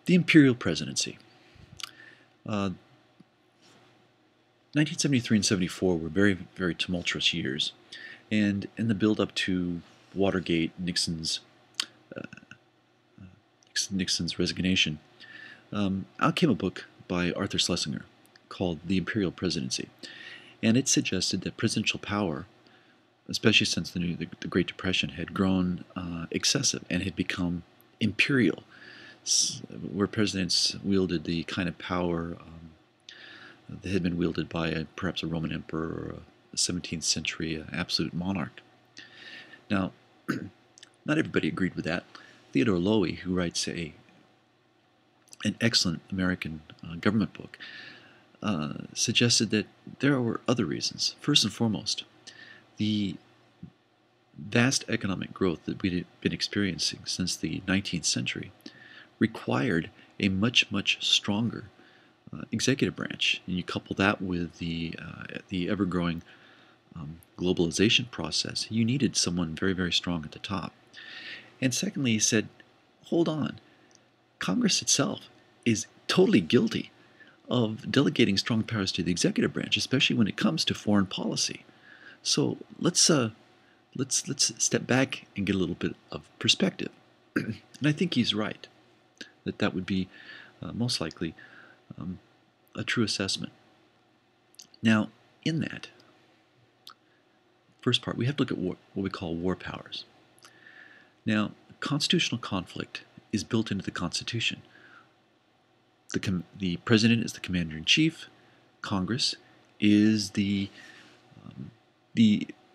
The Imperial Presidency. 1973 and 74 were very, very tumultuous years, and in the build-up to Watergate, uh, Nixon's resignation, out came a book by Arthur Schlesinger called The Imperial Presidency, and it suggested that presidential power, especially since the Great Depression, had grown excessive and had become imperial, where presidents wielded the kind of power that had been wielded by perhaps a Roman emperor or a 17th century absolute monarch. Now, not everybody agreed with that. Theodore Lowy, who writes an excellent American government book, suggested that there were other reasons. First and foremost, the vast economic growth that we'd been experiencing since the 19th century required a much, much stronger executive branch. And you couple that with the ever-growing globalization process, you needed someone very, very strong at the top. And secondly, he said, hold on, Congress itself is totally guilty of delegating strong powers to the executive branch, especially when it comes to foreign policy. So let's step back and get a little bit of perspective. And I think he's right, that would be most likely a true assessment. Now, in that first part, we have to look at what we call war powers. Now, constitutional conflict is built into the Constitution. The President is the Commander-in-Chief. Congress is the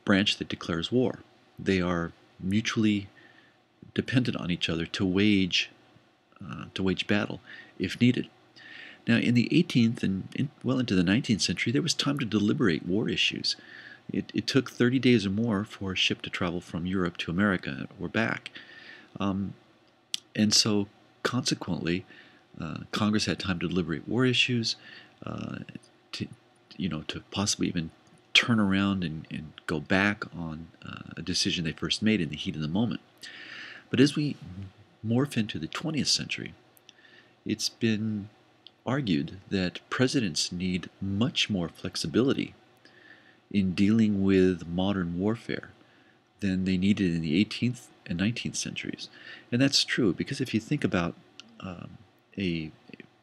branch that declares war. They are mutually dependent on each other to wage battle if needed. Now, in the 18th and well into the 19th century, there was time to deliberate war issues. It took 30 days or more for a ship to travel from Europe to America or back. And so, consequently, Congress had time to deliberate war issues, to possibly even turn around and go back on a decision they first made in the heat of the moment. But as we morph into the 20th century, it's been argued that presidents need much more flexibility in dealing with modern warfare than they needed in the 18th and 19th centuries. And that's true, because if you think about a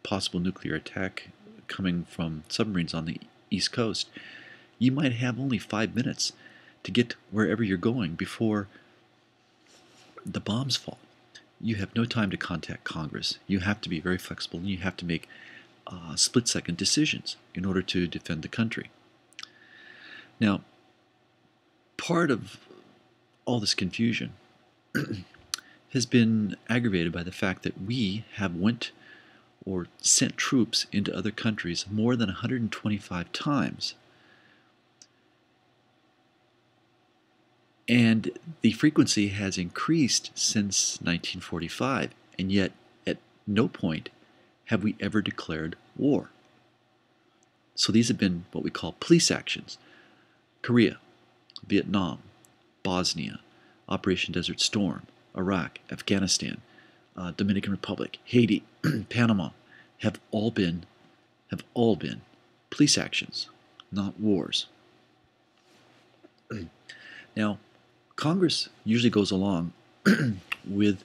possible nuclear attack coming from submarines on the East Coast, you might have only 5 minutes to get wherever you're going before the bombs fall. You have no time to contact Congress. You have to be very flexible, and you have to make split-second decisions in order to defend the country. Now, part of all this confusion has been aggravated by the fact that we have went or sent troops into other countries more than 125 times. And the frequency has increased since 1945, and yet at no point have we ever declared war. So these have been what we call police actions. Korea, Vietnam, Bosnia, Operation Desert Storm, Iraq, Afghanistan, Dominican Republic, Haiti, Panama have all been police actions, not wars. Now, Congress usually goes along with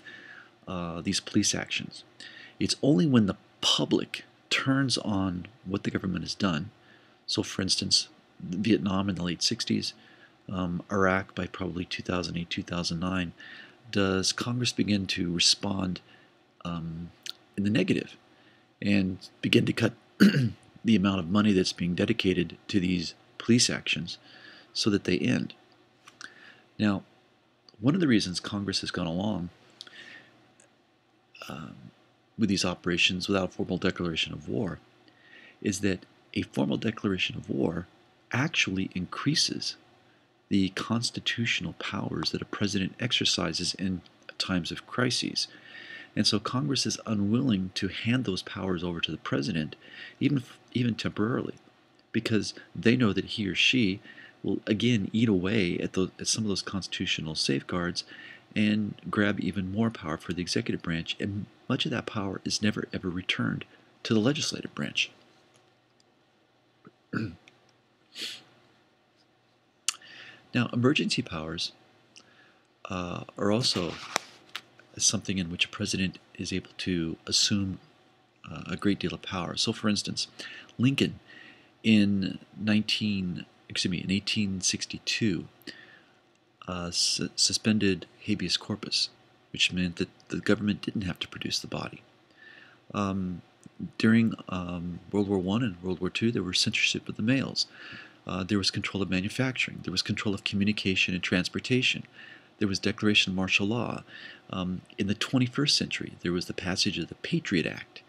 these police actions. It's only when the public turns on what the government has done, so for instance, Vietnam in the late 60s, Iraq by probably 2008, 2009, does Congress begin to respond in the negative and begin to cut the amount of money that's being dedicated to these police actions so that they end. Now, one of the reasons Congress has gone along with these operations without a formal declaration of war is that a formal declaration of war actually increases the constitutional powers that a president exercises in times of crises. And so Congress is unwilling to hand those powers over to the president, even temporarily, because they know that he or she will again eat away at some of those constitutional safeguards and grab even more power for the executive branch, and much of that power is never ever returned to the legislative branch. Now, emergency powers are also something in which a president is able to assume a great deal of power. So, for instance, Lincoln in 1862 suspended habeas corpus, which meant that the government didn't have to produce the body. During World War I and World War II, there was censorship of the mails. There was control of manufacturing. There was control of communication and transportation. There was declaration of martial law. In the 21st century, there was the passage of the Patriot Act,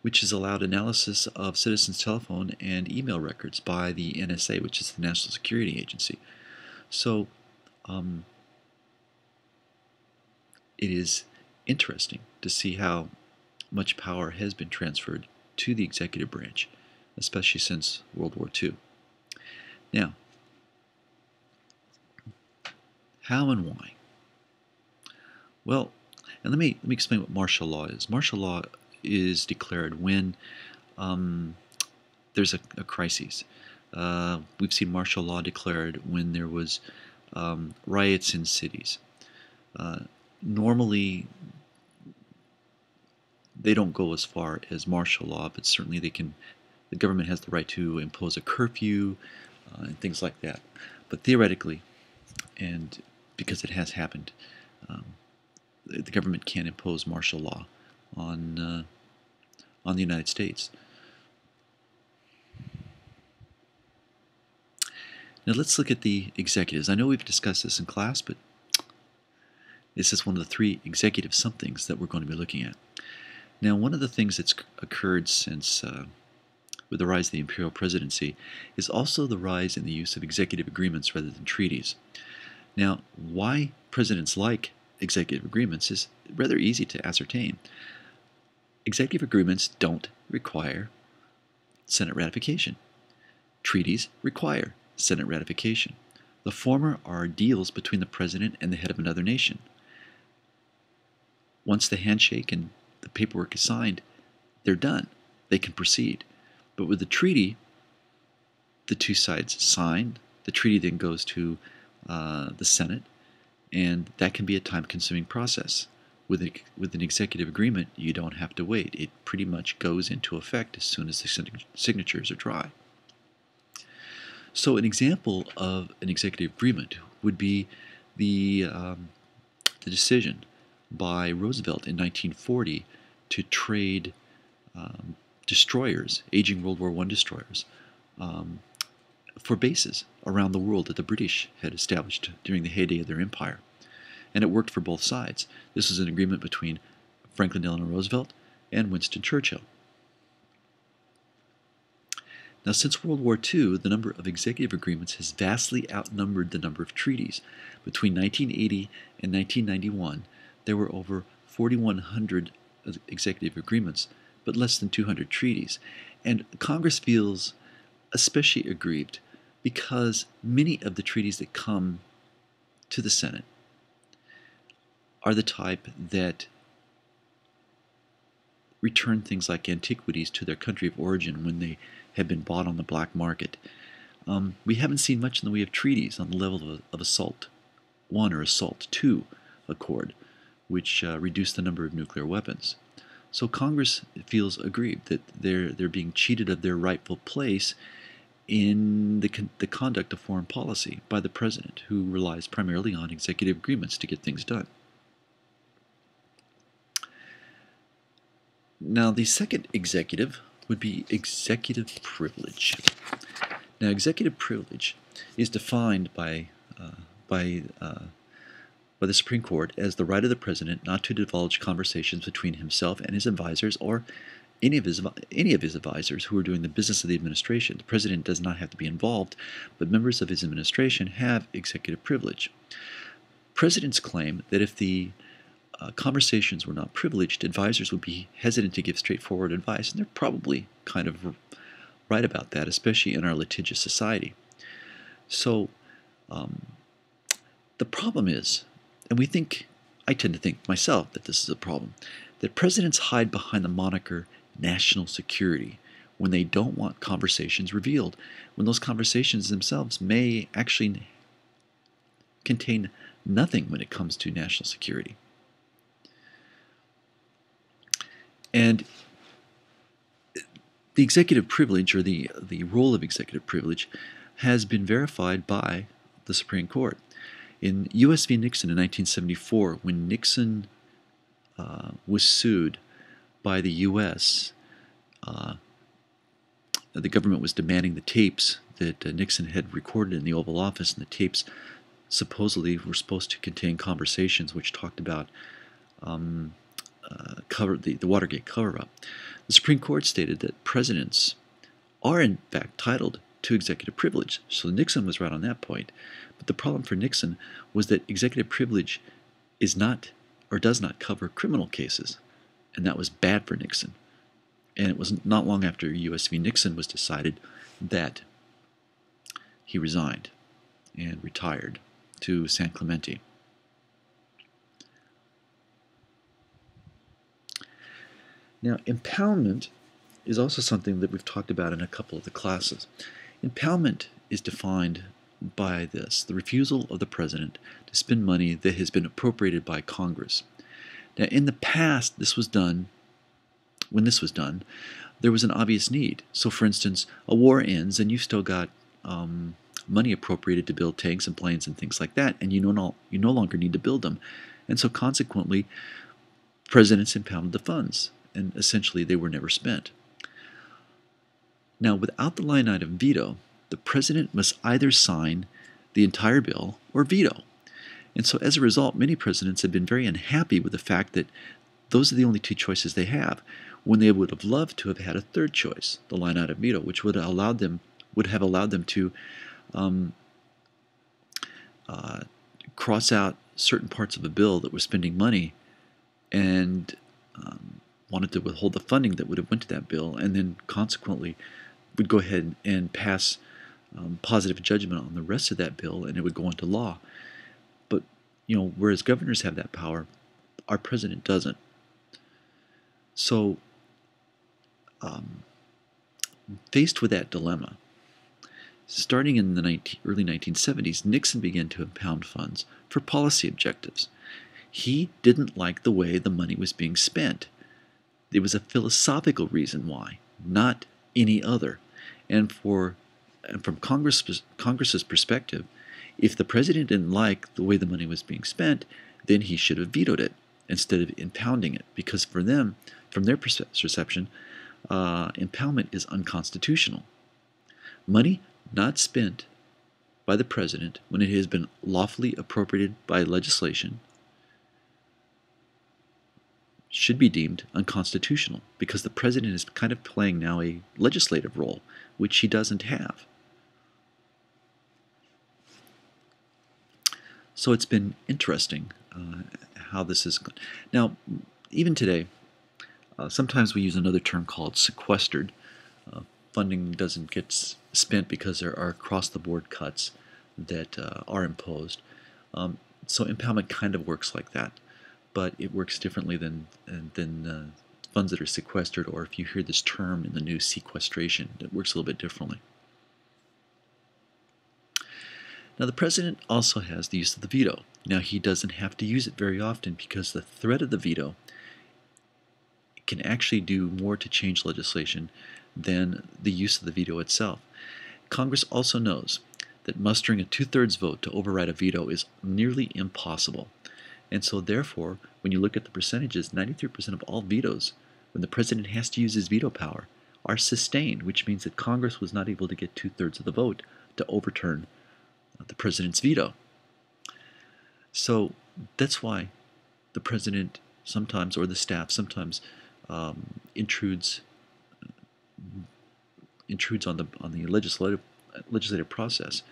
which has allowed analysis of citizens' telephone and email records by the NSA, which is the National Security Agency. So it is interesting to see how much power has been transferred to the executive branch, especially since World War II. Now, how and why? Well, and let me explain what martial law is. Martial law is declared when there's a crisis. We've seen martial law declared when there was riots in cities. Normally, they don't go as far as martial law, but certainly they can. The government has the right to impose a curfew and things like that. But theoretically, and because it has happened, the government can impose martial law on the United States. Now let's look at the executives. I know we've discussed this in class, but this is one of the three executive somethings that we're going to be looking at. Now, one of the things that's occurred since with the rise of the Imperial Presidency is also the rise in the use of executive agreements rather than treaties. Now, why presidents like executive agreements is rather easy to ascertain. Executive agreements don't require Senate ratification. Treaties require Senate ratification. The former are deals between the president and the head of another nation. Once the handshake and the paperwork is signed, they're done. They can proceed. But with the treaty, the two sides sign. The treaty then goes to the Senate, and that can be a time-consuming process. With an executive agreement, you don't have to wait. It pretty much goes into effect as soon as the signatures are dry. So an example of an executive agreement would be the decision by Roosevelt in 1940 to trade destroyers, aging World War I destroyers, for bases around the world that the British had established during the heyday of their empire. And it worked for both sides. This was an agreement between Franklin Delano Roosevelt and Winston Churchill. Now, since World War II, the number of executive agreements has vastly outnumbered the number of treaties. Between 1980 and 1991, there were over 4,100 executive agreements, but less than 200 treaties. And Congress feels especially aggrieved because many of the treaties that come to the Senate are the type that return things like antiquities to their country of origin when they have been bought on the black market. We haven't seen much in the way of treaties on the level of Assault I or Assault II Accord, which reduced the number of nuclear weapons. So Congress feels aggrieved that they're being cheated of their rightful place in the conduct of foreign policy by the president, who relies primarily on executive agreements to get things done. Now, the second executive would be executive privilege. Now, executive privilege is defined by the Supreme Court as the right of the president not to divulge conversations between himself and his advisors or any of his advisors who are doing the business of the administration. The president does not have to be involved, but members of his administration have executive privilege. Presidents claim that if the conversations were not privileged, advisors would be hesitant to give straightforward advice, and they're probably kind of right about that, especially in our litigious society. So the problem is and I tend to think myself that this is a problem, that presidents hide behind the moniker national security when they don't want conversations revealed, when those conversations themselves may actually contain nothing when it comes to national security. And the executive privilege, or the role of executive privilege, has been verified by the Supreme Court. In U.S. v. Nixon in 1974, when Nixon was sued by the U.S., the government was demanding the tapes that Nixon had recorded in the Oval Office, and the tapes supposedly were supposed to contain conversations which talked about the Watergate cover-up. The Supreme Court stated that presidents are in fact entitled to executive privilege. So Nixon was right on that point. But the problem for Nixon was that executive privilege is not, or does not, cover criminal cases. And that was bad for Nixon. And it was not long after U.S. v. Nixon was decided that he resigned and retired to San Clemente. Now, impoundment is also something that we've talked about in a couple of the classes. Impoundment is defined by this: the refusal of the president to spend money that has been appropriated by Congress. Now, in the past, when this was done, there was an obvious need. So, for instance, a war ends and you've still got money appropriated to build tanks and planes and things like that, and you no longer need to build them. And so, consequently, presidents impounded the funds, and essentially they were never spent. Now, without the line item veto, the president must either sign the entire bill or veto. And so as a result, many presidents have been very unhappy with the fact that those are the only two choices they have, when they would have loved to have had a third choice, the line item veto, which would have allowed them to cross out certain parts of a bill that was spending money and wanted to withhold the funding that would have went to that bill, and then consequently would go ahead and pass positive judgment on the rest of that bill, and it would go into law. But whereas governors have that power, our president doesn't. So, faced with that dilemma, starting in the early 1970s, Nixon began to impound funds for policy objectives. He didn't like the way the money was being spent. There was a philosophical reason why, not any other. And from Congress's perspective, if the president didn't like the way the money was being spent, then he should have vetoed it instead of impounding it, because for them, from their perception, impoundment is unconstitutional. Money not spent by the president when it has been lawfully appropriated by legislation should be deemed unconstitutional, because the president is kind of playing now a legislative role, which he doesn't have. So it's been interesting how this is. Now, even today, sometimes we use another term called sequestered. Funding doesn't get spent because there are across-the-board cuts that are imposed. So impoundment kind of works like that, but it works differently than funds that are sequestered, or if you hear this term in the news, sequestration, it works a little bit differently. Now, the president also has the use of the veto. Now, he doesn't have to use it very often because the threat of the veto can actually do more to change legislation than the use of the veto itself. Congress also knows that mustering a two-thirds vote to override a veto is nearly impossible. And so therefore, when you look at the percentages, 93% of all vetoes, when the president has to use his veto power, are sustained, which means that Congress was not able to get two-thirds of the vote to overturn the president's veto. So that's why the president sometimes, or the staff sometimes, intrudes on the legislative process,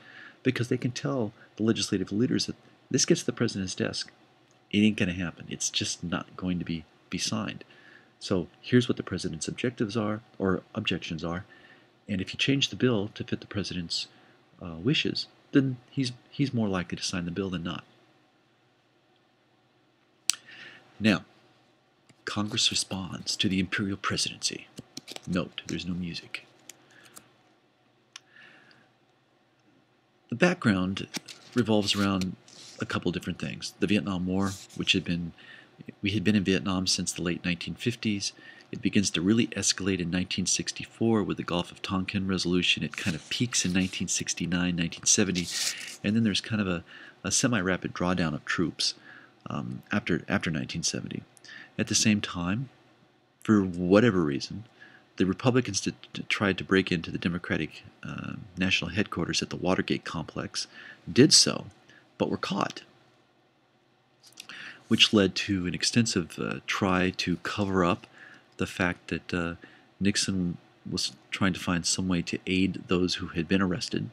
because they can tell the legislative leaders that this gets to the president's desk, it ain't going to happen. It's just not going to be signed. So here's what the president's objectives are, or objections are, and if you change the bill to fit the president's wishes, then he's more likely to sign the bill than not. Now, Congress responds to the Imperial Presidency. Note, there's no music. The background revolves around a couple different things. The Vietnam War, we had been in Vietnam since the late 1950s. It begins to really escalate in 1964 with the Gulf of Tonkin resolution. It kind of peaks in 1969, 1970, and then there's kind of a semi-rapid drawdown of troops after 1970. At the same time, for whatever reason, the Republicans tried to break into the Democratic national headquarters at the Watergate complex, did so, but were caught, which led to an extensive try to cover up the fact that Nixon was trying to find some way to aid those who had been arrested.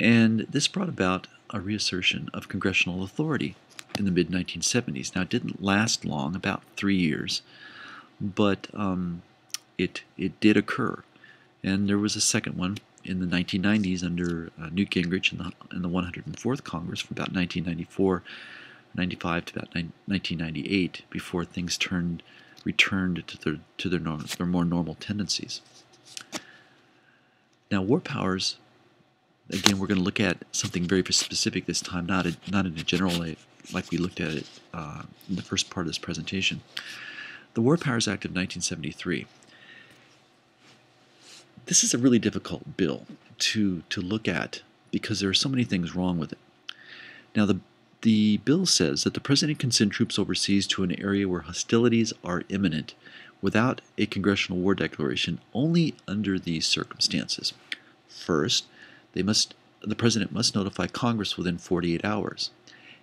And this brought about a reassertion of congressional authority in the mid-1970s. Now, it didn't last long, about 3 years, but it did occur. And there was a second one in the 1990s under Newt Gingrich in the 104th Congress from about 1994, 95 to about 1998 before things returned to their more normal tendencies. Now, war powers, again, we're going to look at something very specific this time, not in a general way like we looked at it in the first part of this presentation. The War Powers Act of 1973. This is a really difficult bill to look at because there are so many things wrong with it. Now, the bill says that the President can send troops overseas to an area where hostilities are imminent without a congressional war declaration only under these circumstances. First, the President must notify Congress within 48 hours.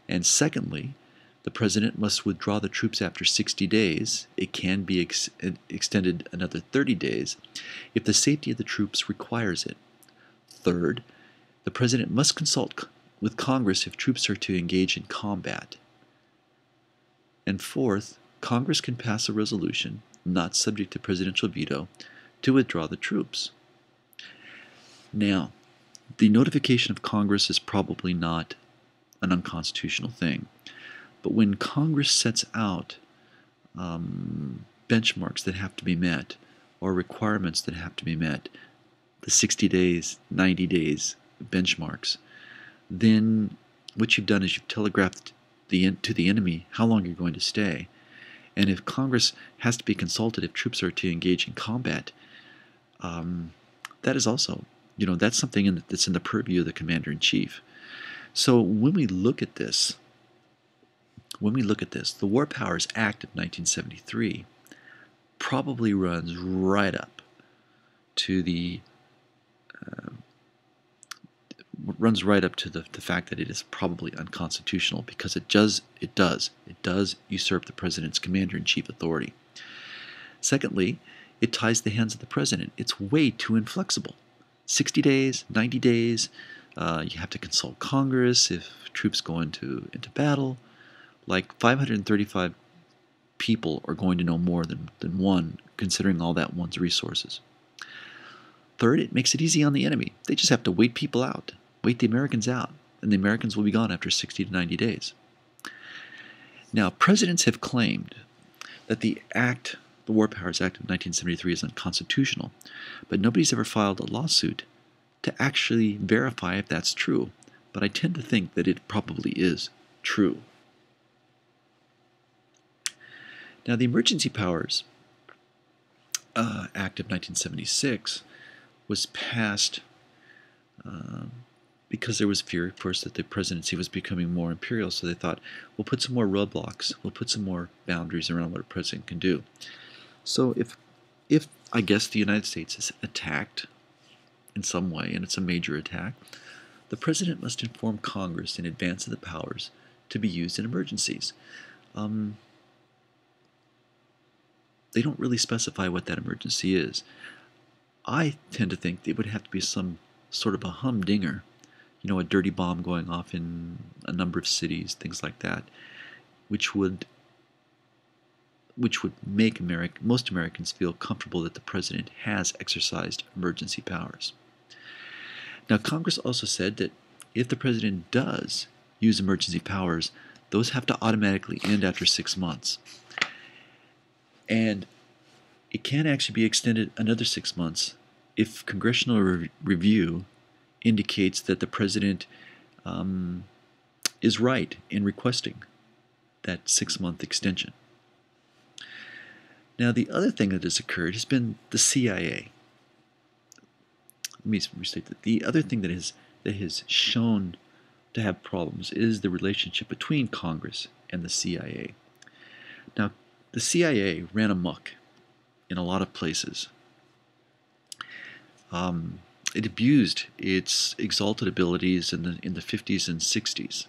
And secondly, the President must withdraw the troops after 60 days. It can be extended another 30 days if the safety of the troops requires it. Third, the President must consult with Congress if troops are to engage in combat. And fourth, Congress can pass a resolution, not subject to presidential veto, to withdraw the troops. Now, the notification of Congress is probably not an unconstitutional thing. But when Congress sets out benchmarks that have to be met or requirements that have to be met, the 60 days, 90 days benchmarks, then what you've done is you've telegraphed to the enemy how long you're going to stay. And if Congress has to be consulted if troops are to engage in combat, that is also, that's something that's in the purview of the Commander-in-Chief. So when we look at this, the War Powers Act of 1973 probably runs right up to the fact that it is probably unconstitutional because it does usurp the President's Commander-in-Chief authority. Secondly, it ties the hands of the President. It's way too inflexible. 60 days, 90 days, you have to consult Congress if troops go into battle. Like 535 people are going to know more than one, considering all that one's resources. Third, it makes it easy on the enemy. They just have to wait people out, wait the Americans out, and the Americans will be gone after 60 to 90 days. Now, presidents have claimed that the War Powers Act of 1973 is unconstitutional, but nobody's ever filed a lawsuit to actually verify if that's true. But I tend to think that it probably is true. Now, the Emergency Powers Act of 1976 was passed because there was fear, of course, that the presidency was becoming more imperial, so they thought, we'll put some more roadblocks, we'll put some more boundaries around what a president can do. So if I guess the United States is attacked in some way, and it's a major attack, the president must inform Congress in advance of the powers to be used in emergencies. They don't really specify what that emergency is. I tend to think it would have to be some sort of a humdinger, a dirty bomb going off in a number of cities, things like that, which would make most Americans feel comfortable that the president has exercised emergency powers. Now, Congress also said that if the president does use emergency powers, those have to automatically end after 6 months. And it can actually be extended another 6 months if congressional review indicates that the president is right in requesting that 6-month extension. Now, the other thing that has occurred has been the CIA. Let me restate that. The other thing that has shown to have problems is the relationship between Congress and the CIA. Now, the CIA ran amok in a lot of places. It abused its exalted abilities in the 50s and 60s.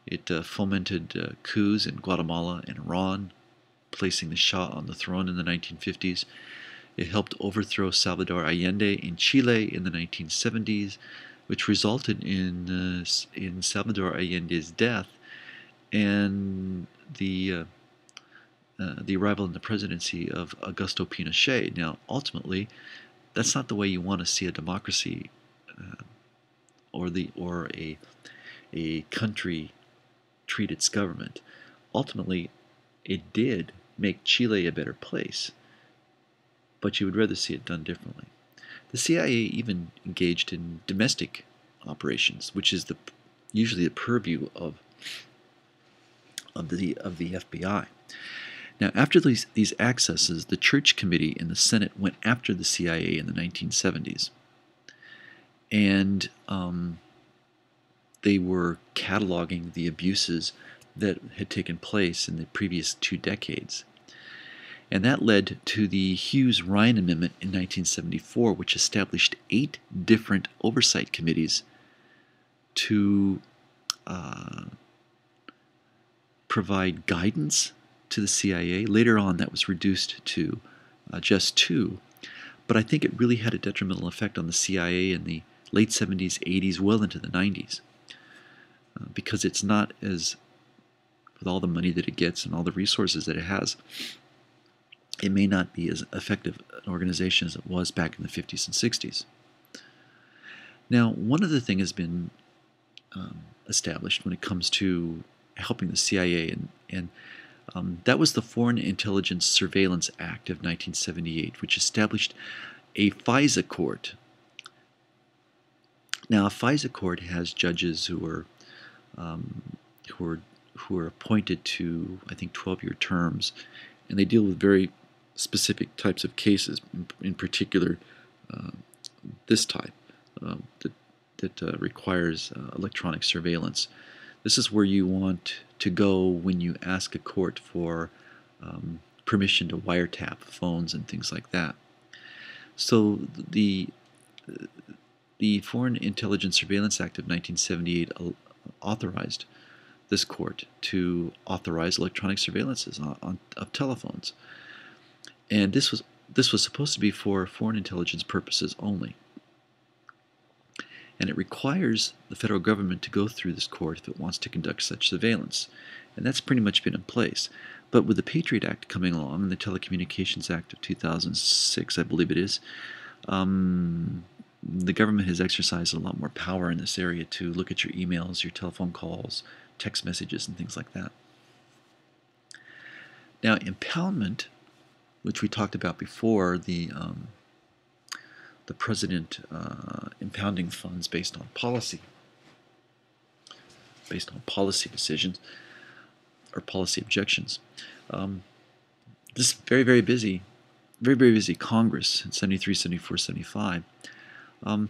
It fomented coups in Guatemala and Iran, placing the Shah on the throne in the 1950s. It helped overthrow Salvador Allende in Chile in the 1970s, which resulted in Salvador Allende's death and the arrival in the presidency of Augusto Pinochet. Now, ultimately, that's not the way you want to see a democracy or a country treat its government. Ultimately, it did make Chile a better place, but you would rather see it done differently. The CIA even engaged in domestic operations, which is usually the purview of the FBI. Now, after these accesses, the Church Committee in the Senate went after the CIA in the 1970s, and they were cataloging the abuses that had taken place in the previous 2 decades. And that led to the Hughes-Ryan Amendment in 1974, which established 8 different oversight committees to provide guidance to the CIA. Later on, that was reduced to just 2. But I think it really had a detrimental effect on the CIA in the late 70s, 80s, well into the 90s. Because it's not as, with all the money that it gets and all the resources that it has, it may not be as effective an organization as it was back in the 50s and 60s. Now, one other thing has been established when it comes to helping the CIA, and that was the Foreign Intelligence Surveillance Act of 1978, which established a FISA court. Now, a FISA court has judges who are appointed to, I think, 12-year terms, and they deal with very specific types of cases. In particular, this type that requires electronic surveillance. This is where you want to go when you ask a court for permission to wiretap phones and things like that. So the Foreign Intelligence Surveillance Act of 1978 authorized this court to authorize electronic surveillances of telephones, and this was supposed to be for foreign intelligence purposes only. And it requires the federal government to go through this court if it wants to conduct such surveillance, and that's pretty much been in place. But with the Patriot Act coming along and the Telecommunications Act of 2006, I believe it is, the government has exercised a lot more power in this area to look at your emails, your telephone calls, text messages, and things like that. Now, impoundment, which we talked about before, the president impounding funds based on policy decisions or policy objections. This very, very busy Congress in 73, 74, 75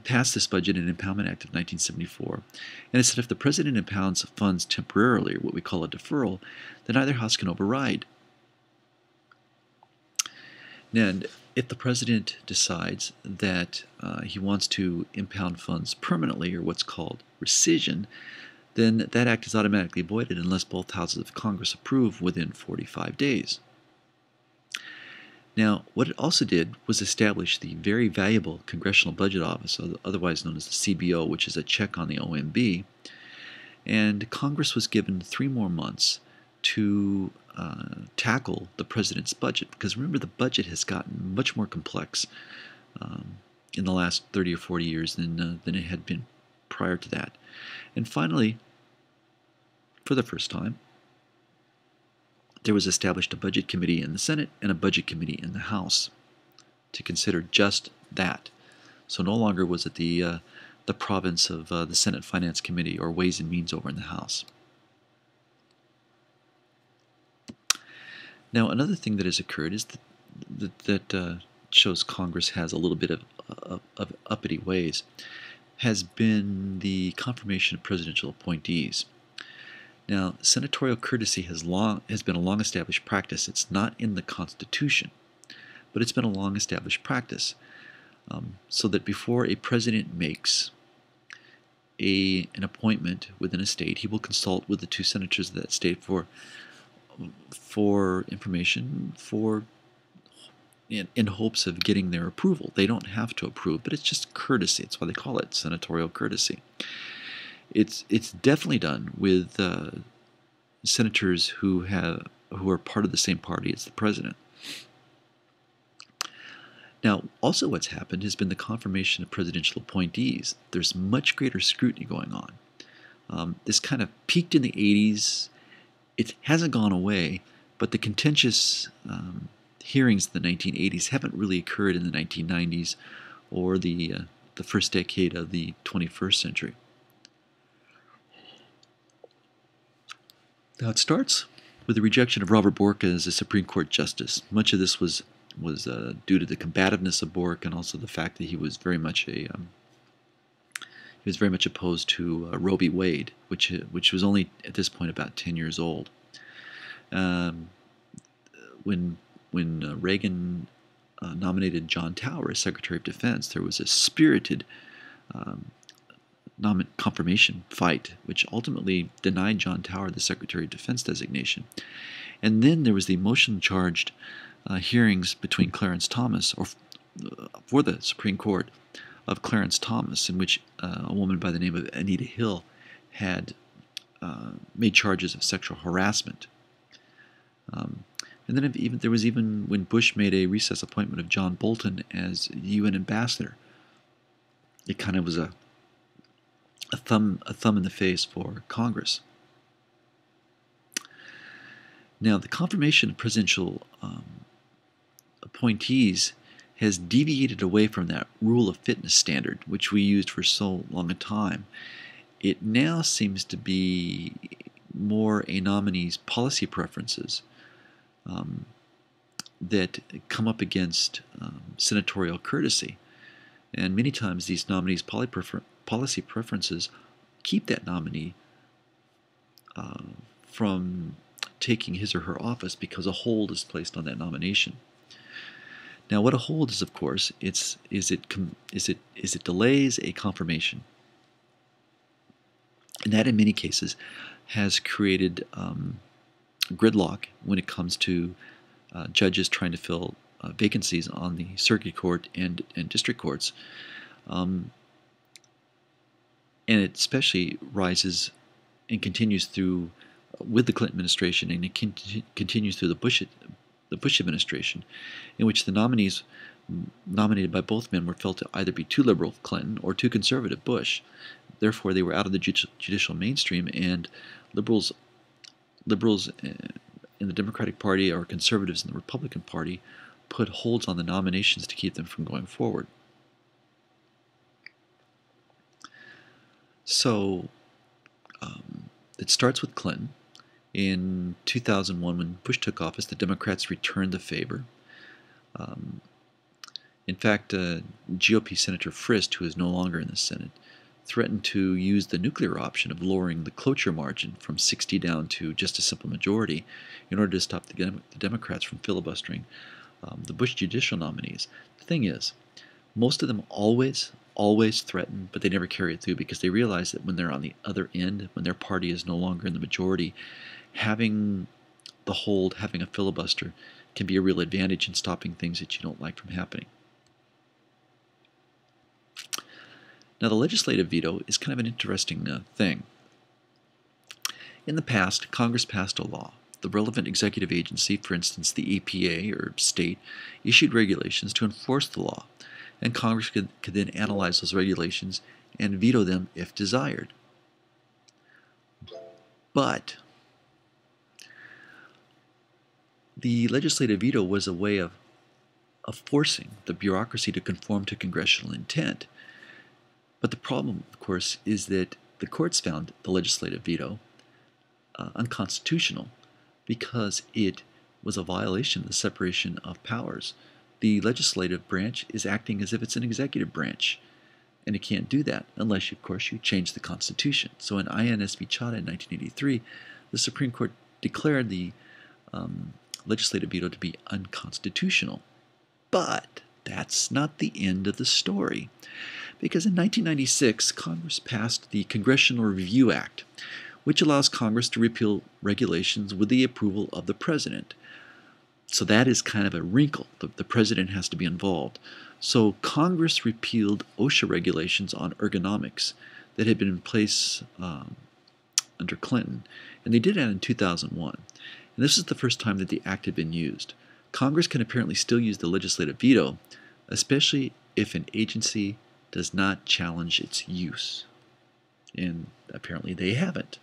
passed this Budget and Impoundment Act of 1974, and it said if the president impounds funds temporarily, or what we call a deferral, then either house can override. And if the president decides that he wants to impound funds permanently, or what's called rescission, then that act is automatically voided unless both houses of Congress approve within 45 days. Now, what it also did was establish the very valuable Congressional Budget Office, otherwise known as the CBO, which is a check on the OMB, and Congress was given 3 more months to tackle the president's budget, because remember, the budget has gotten much more complex in the last 30 or 40 years than it had been prior to that. And finally, for the first time, there was established a budget committee in the Senate and a budget committee in the House to consider just that. So no longer was it the province of the Senate Finance Committee or Ways and Means over in the House. Now, another thing that has occurred is that shows Congress has a little bit of uppity ways, has been the confirmation of presidential appointees. Now, senatorial courtesy has been a long-established practice. It's not in the Constitution, but it's been a long-established practice, so that before a president makes an appointment within a state, he will consult with the two senators of that state for information, in hopes of getting their approval. They don't have to approve, but it's just courtesy. It's why they call it senatorial courtesy. It's definitely done with senators who are part of the same party as the president. Now, also what's happened has been the confirmation of presidential appointees. There's much greater scrutiny going on. This kind of peaked in the 80s. It hasn't gone away, but the contentious hearings in the 1980s haven't really occurred in the 1990s or the first decade of the 21st century. Now, it starts with the rejection of Robert Bork as a Supreme Court justice. Much of this was due to the combativeness of Bork, and also the fact that he was very much opposed to Roe v. Wade, which was only at this point about 10 years old. When Reagan nominated John Tower as Secretary of Defense, there was a spirited confirmation fight, which ultimately denied John Tower the Secretary of Defense designation. And then there was the emotion-charged hearings between Clarence Thomas, for the Supreme Court of Clarence Thomas, in which a woman by the name of Anita Hill had made charges of sexual harassment. And then there was even when Bush made a recess appointment of John Bolton as UN ambassador. It kind of was a thumb in the face for Congress. Now, the confirmation of presidential appointees has deviated away from that rule of fitness standard, which we used for so long a time. It now seems to be more a nominee's policy preferences that come up against senatorial courtesy. And many times these nominees' policy preferences keep that nominee from taking his or her office because a hold is placed on that nomination. Now, what a hold is, of course, is it delays a confirmation, and that in many cases has created gridlock when it comes to judges trying to fill vacancies on the circuit court and district courts, and it especially rises and continues through with the Clinton administration, and it continues through the Bush administration, in which the nominees nominated by both men were felt to either be too liberal, Clinton, or too conservative, Bush. Therefore, they were out of the judicial mainstream, and liberals in the Democratic Party or conservatives in the Republican Party put holds on the nominations to keep them from going forward. So it starts with Clinton. In 2001, when Bush took office, the Democrats returned the favor. In fact, GOP Senator Frist, who is no longer in the Senate, threatened to use the nuclear option of lowering the cloture margin from 60 down to just a simple majority in order to stop the Democrats from filibustering the Bush judicial nominees. The thing is, most of them always threaten, but they never carry it through because they realize that when they're on the other end, when their party is no longer in the majority, having the hold, having a filibuster, can be a real advantage in stopping things that you don't like from happening. Now, the legislative veto is kind of an interesting thing. In the past, Congress passed a law. The relevant executive agency, for instance the EPA or state, issued regulations to enforce the law, and Congress could then analyze those regulations and veto them if desired. But the legislative veto was a way of forcing the bureaucracy to conform to congressional intent. But the problem, of course, is that the courts found the legislative veto unconstitutional because it was a violation of the separation of powers. The legislative branch is acting as if it's an executive branch, and it can't do that unless, of course, you change the Constitution. So in INS v. Chadha in 1983, the Supreme Court declared the legislative veto to be unconstitutional. But that's not the end of the story, because in 1996, Congress passed the Congressional Review Act, which allows Congress to repeal regulations with the approval of the president. So that is kind of a wrinkle. The president has to be involved. So Congress repealed OSHA regulations on ergonomics that had been in place under Clinton, and they did that in 2001. And this is the first time that the act had been used. Congress can apparently still use the legislative veto, especially if an agency does not challenge its use. And apparently they haven't.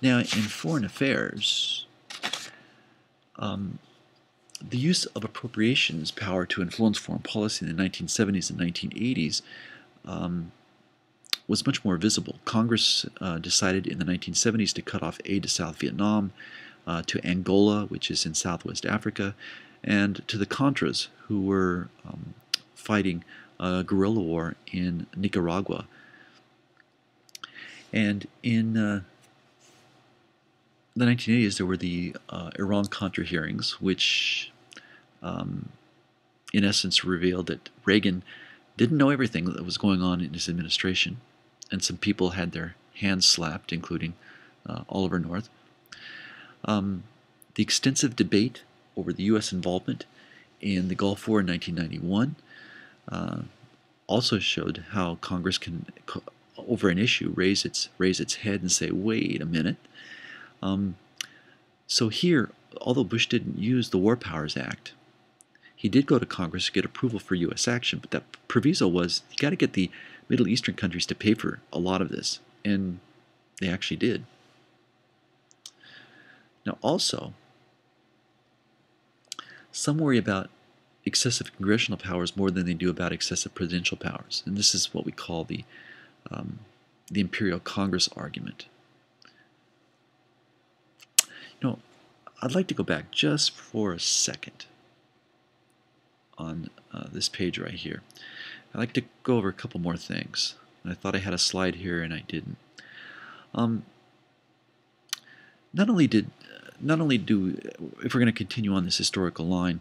Now, in foreign affairs, the use of appropriations power to influence foreign policy in the 1970s and 1980s was much more visible. Congress decided in the 1970s to cut off aid to South Vietnam, to Angola, which is in Southwest Africa, and to the Contras, who were fighting a guerrilla war in Nicaragua. And in the 1980s, there were the Iran-Contra hearings, which in essence revealed that Reagan didn't know everything that was going on in his administration, and some people had their hands slapped, including Oliver North. The extensive debate over the U.S. involvement in the Gulf War in 1991 also showed how Congress can, over an issue, raise its head and say, wait a minute. So here, although Bush didn't use the War Powers Act, he did go to Congress to get approval for U.S. action, but that proviso was you got to get the Middle Eastern countries to pay for a lot of this, and they actually did. Now also, some worry about excessive congressional powers more than they do about excessive presidential powers, and this is what we call the Imperial Congress argument. You know, I'd like to go back just for a second on this page right here. I'd like to go over a couple more things. I thought I had a slide here and I didn't. Not only do, if we're going to continue on this historical line,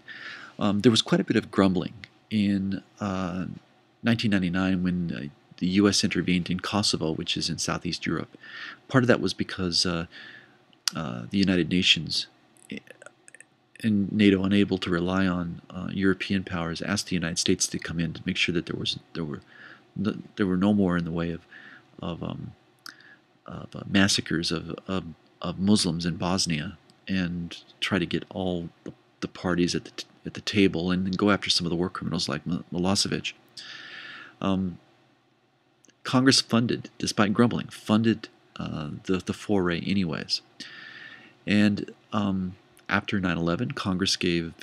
there was quite a bit of grumbling in 1999 when the U.S. intervened in Kosovo, which is in Southeast Europe. Part of that was because the United Nations and NATO, unable to rely on European powers, asked the United States to come in to make sure that there were no more in the way of massacres of Muslims in Bosnia, and try to get all the parties at the table and go after some of the war criminals like Milosevic. Congress funded, despite grumbling, funded the foray anyways. And after 9/11, Congress gave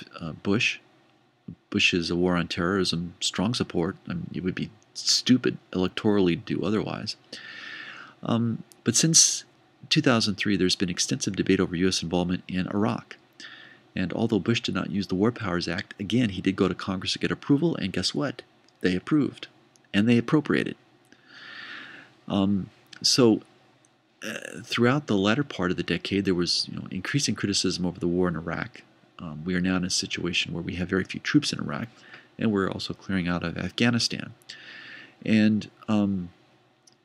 Bush's war on terrorism strong support. I mean, it would be stupid electorally to do otherwise. But since 2003, there's been extensive debate over U.S. involvement in Iraq. And although Bush did not use the War Powers Act, again, he did go to Congress to get approval, and guess what? They approved, and they appropriated. Throughout the latter part of the decade, there was increasing criticism over the war in Iraq. We are now in a situation where we have very few troops in Iraq, and we're also clearing out of Afghanistan. And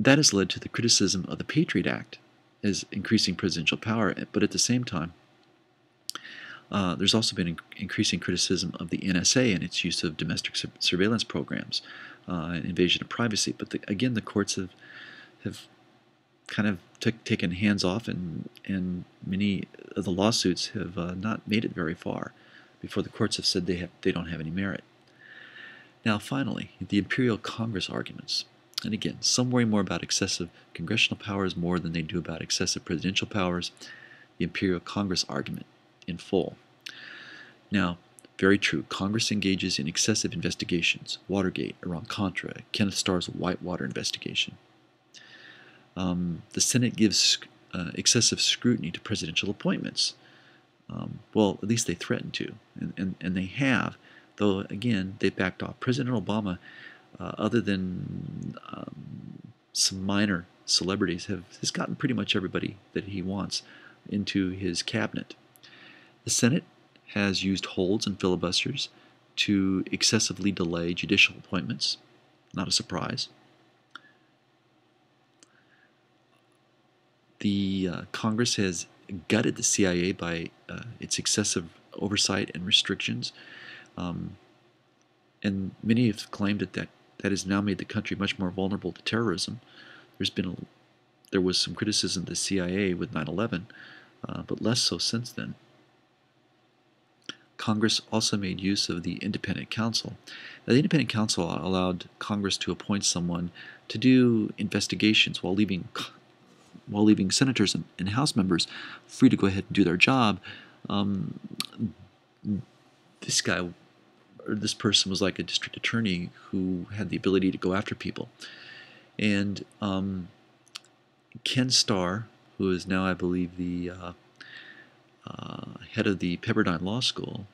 that has led to the criticism of the Patriot Act as increasing presidential power, but at the same time, there's also been increasing criticism of the NSA and its use of domestic surveillance programs, and invasion of privacy. But again, the courts have kind of taken hands off, and many of the lawsuits have not made it very far before the courts have said they don't have any merit. Now, finally, the Imperial Congress arguments. And again, some worry more about excessive congressional powers more than they do about excessive presidential powers. The Imperial Congress argument in full. Now, very true, Congress engages in excessive investigations. Watergate, Iran-Contra, Kenneth Starr's Whitewater investigation. The Senate gives excessive scrutiny to presidential appointments. Well, at least they threaten to, and they have, though again, they backed off. President Obama, other than some minor celebrities, has gotten pretty much everybody that he wants into his cabinet. The Senate has used holds and filibusters to excessively delay judicial appointments. Not a surprise. The Congress has gutted the CIA by its excessive oversight and restrictions, and many have claimed that has now made the country much more vulnerable to terrorism. There was some criticism of the CIA with 9/11, but less so since then. Congress also made use of the independent counsel. Now, the independent counsel allowed Congress to appoint someone to do investigations while leaving senators and House members free to go ahead and do their job. This guy, or this person, was like a district attorney who had the ability to go after people. And Ken Starr, who is now, I believe, the head of the Pepperdine Law School,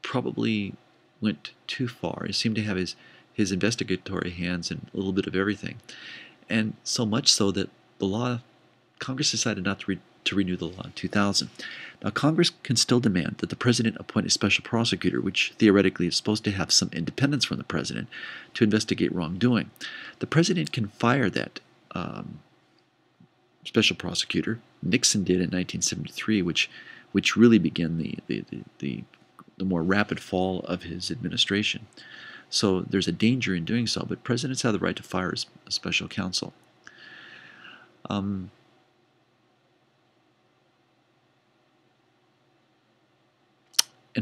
probably went too far. He seemed to have his investigatory hands in a little bit of everything. And so much so that Congress decided not to renew the law in 2000. Now, Congress can still demand that the president appoint a special prosecutor, which theoretically is supposed to have some independence from the president, to investigate wrongdoing. The president can fire that special prosecutor. Nixon did in 1973, which really began the more rapid fall of his administration. So there's a danger in doing so, but presidents have the right to fire a special counsel. And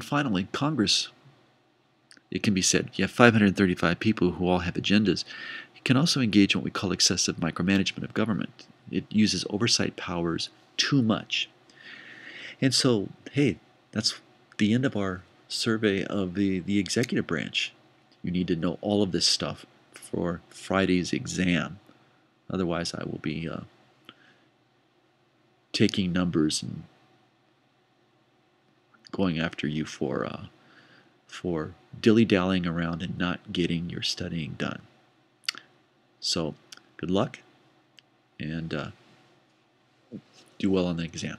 finally, Congress, it can be said, you have 535 people who all have agendas. It can also engage in what we call excessive micromanagement of government. It uses oversight powers too much. And so, hey, that's the end of our survey of the executive branch. You need to know all of this stuff for Friday's exam. Otherwise, I will be taking numbers and going after you for dilly-dallying around and not getting your studying done. So, good luck, and do well on the exam.